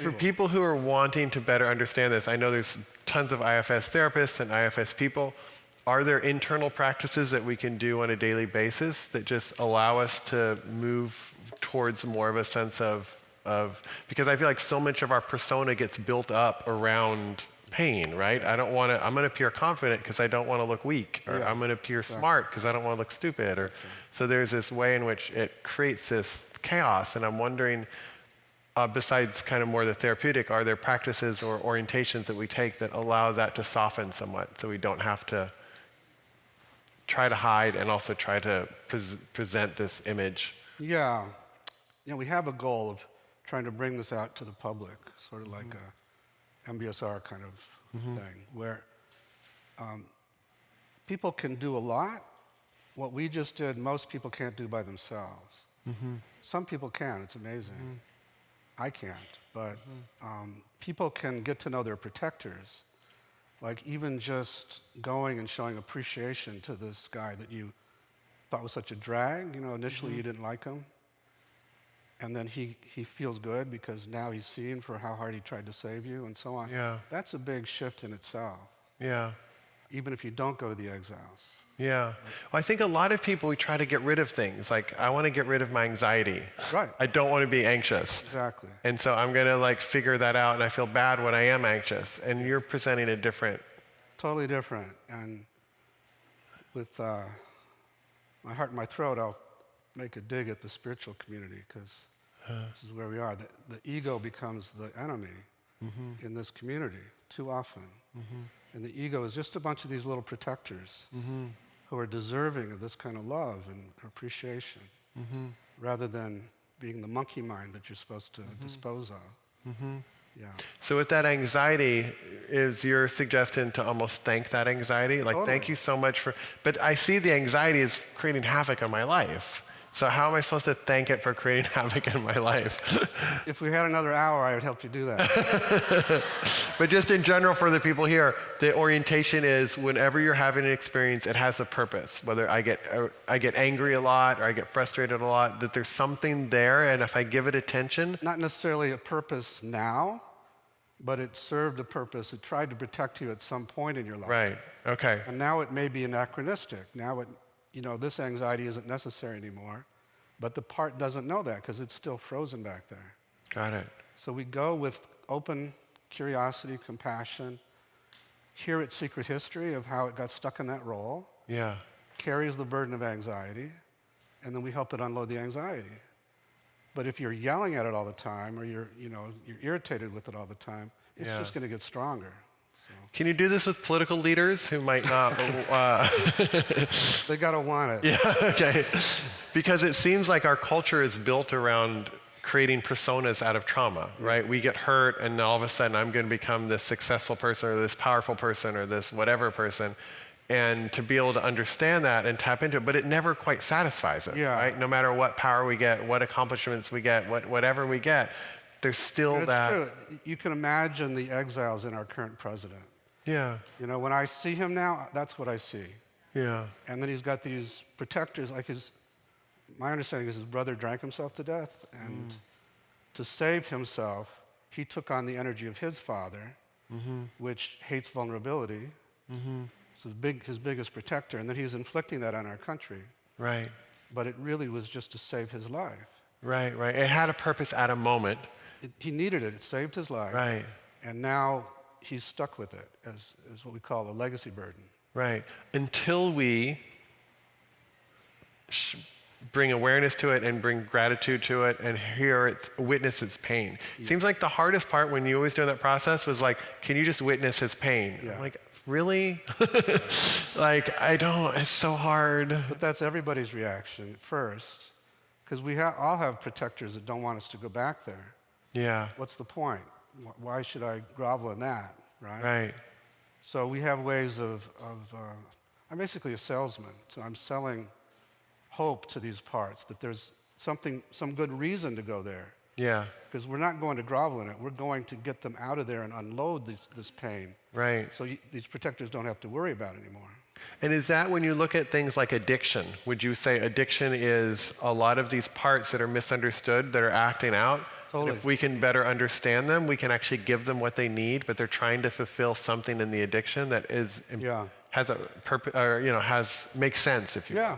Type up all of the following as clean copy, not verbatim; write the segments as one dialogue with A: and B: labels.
A: For people who are wanting to better understand this, I know there's tons of IFS therapists and IFS people. Are there internal practices that we can do on a daily basis that just allow us to move towards more of a sense of because I feel like so much of our persona gets built up around pain, right? I'm going to appear confident because I don't want to look weak, or I'm going to appear smart because I don't want to look stupid. Or so there's this way in which it creates this chaos, and I'm wondering, besides kind of more the therapeutic, are there practices or orientations that we take that allow that to soften somewhat so we don't have to try to hide and also try to present this image?
B: Yeah. We have a goal of trying to bring this out to the public, sort of like a MBSR kind of thing, where people can do a lot. What we just did, most people can't do by themselves. Some people can, it's amazing. I can't, but people can get to know their protectors. Like even just going and showing appreciation to this guy that you thought was such a drag. Initially you didn't like him. And then he feels good because now he's seen for how hard he tried to save you and so on.
A: Yeah.
B: That's a big shift in itself.
A: Yeah.
B: Even if you don't go to the Exiles.
A: Yeah. Well, I think a lot of people, we try to get rid of things. Like, I want to get rid of my anxiety.
B: Right.
A: I don't want to be anxious.
B: Exactly.
A: And so I'm going to figure that out, and I feel bad when I am anxious. And you're presenting a different.
B: Totally different. And with my heart in my throat, I'll make a dig at the spiritual community, because this is where we are. The ego becomes the enemy in this community too often. And the ego is just a bunch of these little protectors who are deserving of this kind of love and appreciation, rather than being the monkey mind that you're supposed to dispose of. Yeah.
A: So with that anxiety, is your suggestion to almost thank that anxiety? Like,
B: Totally.
A: Thank you so much for, but I see the anxiety is creating havoc in my life. So how am I supposed to thank it for creating havoc in my life?
B: If we had another hour, I would help you do that.
A: But just in general for the people here, the orientation is whenever you're having an experience, it has a purpose. Whether I get angry a lot or I get frustrated a lot, that there's something there, and if I give it attention.
B: Not necessarily a purpose now, but it served a purpose. It tried to protect you at some point in your life.
A: Right, okay.
B: And now it may be anachronistic. Now this anxiety isn't necessary anymore, but the part doesn't know that because it's still frozen back there.
A: Got it.
B: So we go with open curiosity, compassion, hear its secret history of how it got stuck in that role,
A: Yeah.
B: carries the burden of anxiety, and then we help it unload the anxiety. But if you're yelling at it all the time, or you're irritated with it all the time, it's just going to get stronger. So.
A: Can you do this with political leaders who might not?
B: They got to want it.
A: Yeah, okay. Because it seems like our culture is built around creating personas out of trauma, right? We get hurt, and all of a sudden I'm going to become this successful person, or this powerful person, or this whatever person. And to be able to understand that and tap into it, but it never quite satisfies us, right? No matter what power we get, what accomplishments we get, whatever we get, there's still that.
B: It's true. You can imagine the exiles in our current president.
A: Yeah.
B: When I see him now, that's what I see.
A: Yeah.
B: And then he's got these protectors, like my understanding is his brother drank himself to death, and to save himself, he took on the energy of his father, which hates vulnerability. So his biggest protector, and then he's inflicting that on our country.
A: Right.
B: But it really was just to save his life.
A: Right. It had a purpose at a moment.
B: He needed it. It saved his life.
A: Right.
B: And now he's stuck with it as what we call a legacy burden.
A: Right. Until we bring awareness to it and bring gratitude to it and witness its pain. Yeah. Seems like the hardest part when you always do that process was like, can you just witness his pain?
B: Yeah.
A: I'm like, really? It's so hard.
B: But that's everybody's reaction at first, because we all have protectors that don't want us to go back there.
A: Yeah.
B: What's the point? Why should I grovel in that, right?
A: Right.
B: So we have ways I'm basically a salesman, so I'm selling hope to these parts, that there's some good reason to go there.
A: Yeah.
B: Because we're not going to grovel in it. We're going to get them out of there and unload this pain.
A: Right.
B: So these protectors don't have to worry about it anymore.
A: And is that when you look at things like addiction, would you say addiction is a lot of these parts that are misunderstood, that are acting out?
B: Totally.
A: And if we can better understand them, we can actually give them what they need, but they're trying to fulfill something in the addiction that is
B: Yeah.
A: has a purpose, or makes sense, if you will.
B: Yeah.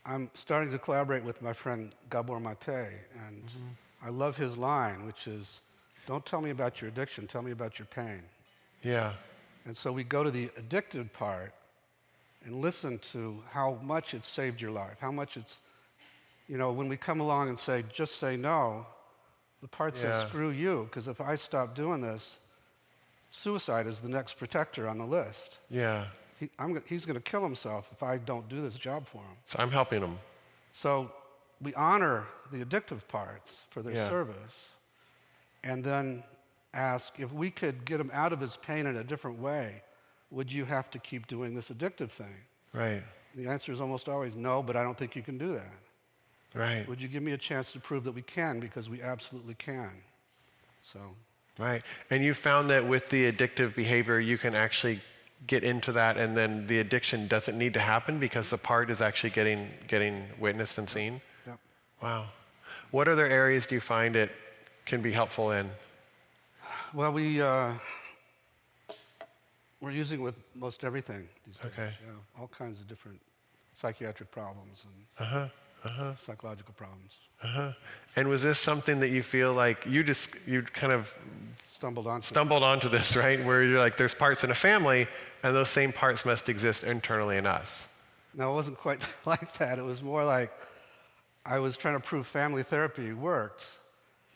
B: I'm starting to collaborate with my friend Gabor Mate, and I love his line, which is, don't tell me about your addiction, tell me about your pain.
A: Yeah.
B: And so we go to the addicted part and listen to how much it's saved your life, how much it's, when we come along and say, just say no, the part says,
A: Yeah.
B: screw you, because if I stop doing this, suicide is the next protector on the list.
A: Yeah.
B: He's going to kill himself if I don't do this job for him.
A: So I'm helping them.
B: So we honor the addictive parts for their
A: Yeah.
B: service, and then ask if we could get him out of his pain in a different way, would you have to keep doing this addictive thing?
A: Right.
B: The answer is almost always no, but I don't think you can do that.
A: Right.
B: Would you give me a chance to prove that we can? Because we absolutely can. So,
A: Right. And you found that with the addictive behavior, you can actually get into that, and then the addiction doesn't need to happen because the part is actually getting witnessed and seen?
B: yeah.
A: Wow. What other areas do you find it can be helpful in?
B: Well, we're using with most everything these days.
A: Okay.
B: Yeah, all kinds of different psychiatric problems and psychological problems.
A: And was this something that you feel like you kind of
B: Stumbled onto.
A: stumbled onto this, right? Where you're like, there's parts in a family, and those same parts must exist internally in us.
B: No, it wasn't quite like that. It was more like I was trying to prove family therapy worked,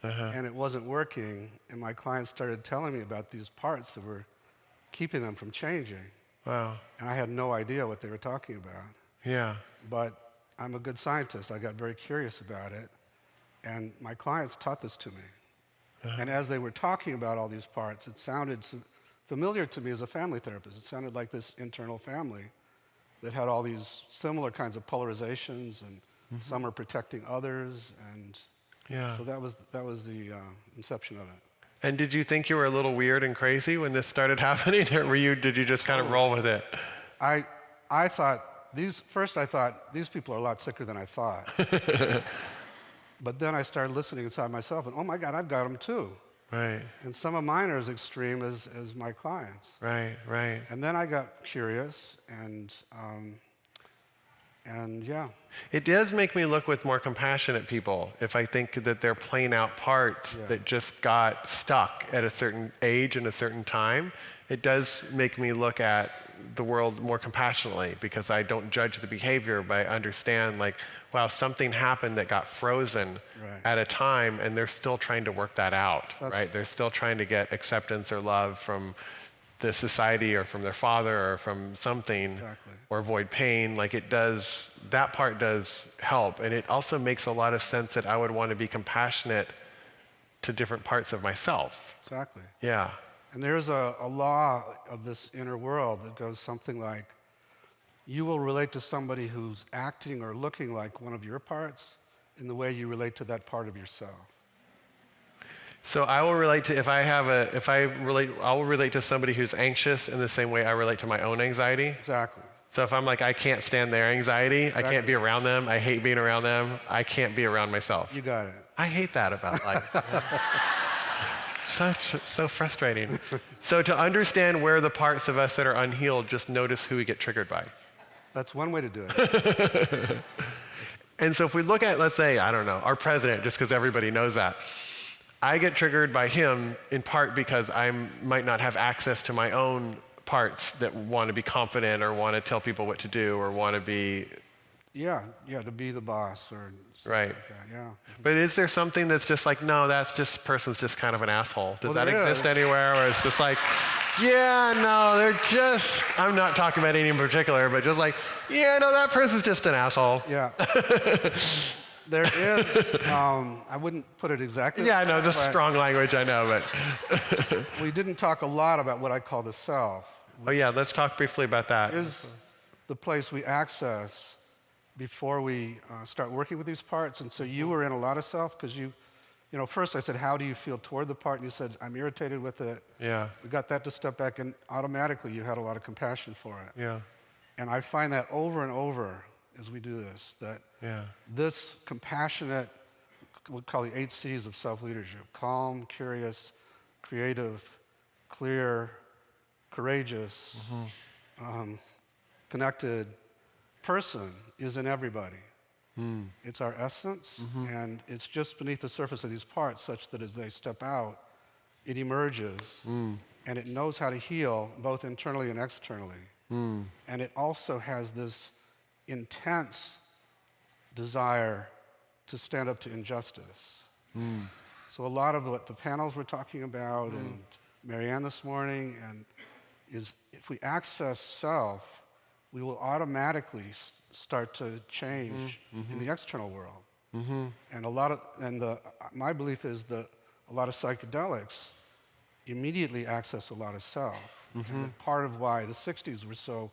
B: and it wasn't working, and my clients started telling me about these parts that were keeping them from changing,
A: Wow.
B: and I had no idea what they were talking about.
A: Yeah.
B: But I'm a good scientist. I got very curious about it, and my clients taught this to me. And as they were talking about all these parts, it sounded familiar to me as a family therapist. It sounded like this internal family that had all these similar kinds of polarizations, and some are protecting others, and
A: Yeah.
B: so that was the inception of it.
A: And did you think you were a little weird and crazy when this started happening, or did you just kind of roll with it?
B: I thought I thought these people are a lot sicker than I thought. But then I started listening inside myself, and oh my God, I've got them too.
A: Right.
B: And some of mine are as extreme as my clients.
A: Right. Right.
B: And then I got curious, and yeah.
A: It does make me look with more compassion at people if I think that they're playing out parts
B: Yeah.
A: that just got stuck at a certain age and a certain time. It does make me look at the world more compassionately because I don't judge the behavior, but I understand, like, wow, something happened that got frozen
B: Right.
A: at a time, and they're still trying to work that out,
B: That's-
A: right? They're still trying to get acceptance or love from the society or from their father or from something.
B: Exactly.
A: Or avoid pain. Like, that part does help. And it also makes a lot of sense that I would want to be compassionate to different parts of myself.
B: Exactly.
A: Yeah.
B: And there's a law of this inner world that goes something like, you will relate to somebody who's acting or looking like one of your parts in the way you relate to that part of yourself.
A: So I will relate to, I will relate to somebody who's anxious in the same way I relate to my own anxiety.
B: Exactly.
A: So if I'm like, I can't stand their anxiety, I can't be around them, I hate being around them, I can't be around myself.
B: You got it.
A: I hate that about life. So frustrating. So to understand where the parts of us that are unhealed, just notice who we get triggered by.
B: That's one way to do it.
A: And so if we look at, let's say, I don't know, our president, just because everybody knows that, I get triggered by him in part because I might not have access to my own parts that want to be confident or want to tell people what to do or want to be...
B: Yeah, to be the boss or something
A: Right.
B: like that, yeah.
A: But is there something that's just like, no, person's just kind of an asshole? Does
B: Well,
A: that
B: there
A: exist
B: is.
A: anywhere where it's just like, yeah, no, they're just, I'm not talking about any in particular, but just like, yeah, no, that person's just an asshole.
B: Yeah. There is, I wouldn't put it exactly.
A: Yeah, I know, just
B: but
A: strong language, I know, but.
B: we didn't talk a lot about what I call the self.
A: Oh yeah, let's talk briefly about that.
B: Is the place we access before we start working with these parts. And so you were in a lot of self because first I said, how do you feel toward the part? And you said, I'm irritated with it.
A: Yeah,
B: We got that to step back, and automatically you had a lot of compassion for it.
A: yeah,
B: And I find that over and over as we do this, that
A: yeah,
B: this compassionate what we call the 8 C's of self-leadership: calm, curious, creative, clear, courageous, connected. Person is in everybody. It's our essence, and it's just beneath the surface of these parts, such that as they step out, it emerges, and it knows how to heal both internally and externally. And it also has this intense desire to stand up to injustice. So a lot of what the panels were talking about, and Marianne this morning, and is if we access self, we will automatically start to change in the external world. And my belief is that a lot of psychedelics immediately access a lot of self. And that part of why the 60s were so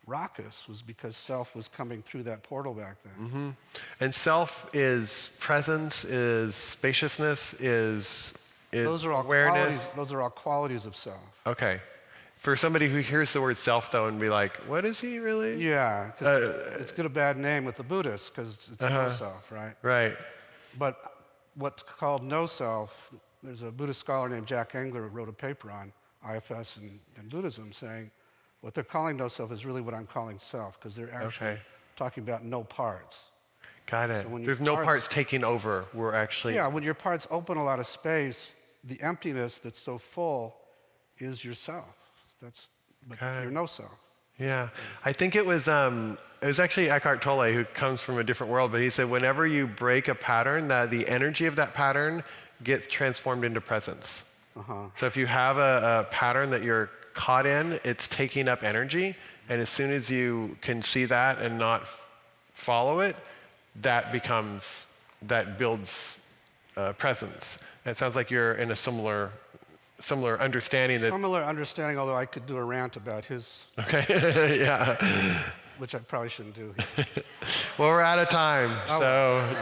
B: raucous was because self was coming through that portal back then.
A: And self is presence, is spaciousness, is
B: Those are all
A: awareness.
B: those are all qualities of self.
A: Okay. For somebody who hears the word self, though, and be like, what is he really?
B: Yeah, 'cause it's got a bad name with the Buddhists because it's no self, right?
A: Right.
B: But what's called no self, there's a Buddhist scholar named Jack Engler who wrote a paper on IFS and Buddhism saying what they're calling no self is really what I'm calling self, because they're actually talking about no parts.
A: Got it.
B: So
A: There's no parts taking over. We're actually...
B: Yeah, when your parts open a lot of space, the emptiness that's so full is yourself. But you're no self.
A: Yeah, I think it was actually Eckhart Tolle, who comes from a different world, but he said whenever you break a pattern, that the energy of that pattern gets transformed into presence. So if you have a pattern that you're caught in, it's taking up energy, and as soon as you can see that and not follow it, that builds presence. And it sounds like you're in a similar understanding that...
B: Similar understanding, although I could do a rant about his...
A: Okay, yeah.
B: Which I probably shouldn't do.
A: Well, we're out of time,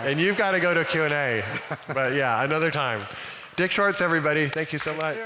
A: and you've got to go to Q&A. But yeah, another time. Dick Schwartz, everybody. Thank you so much.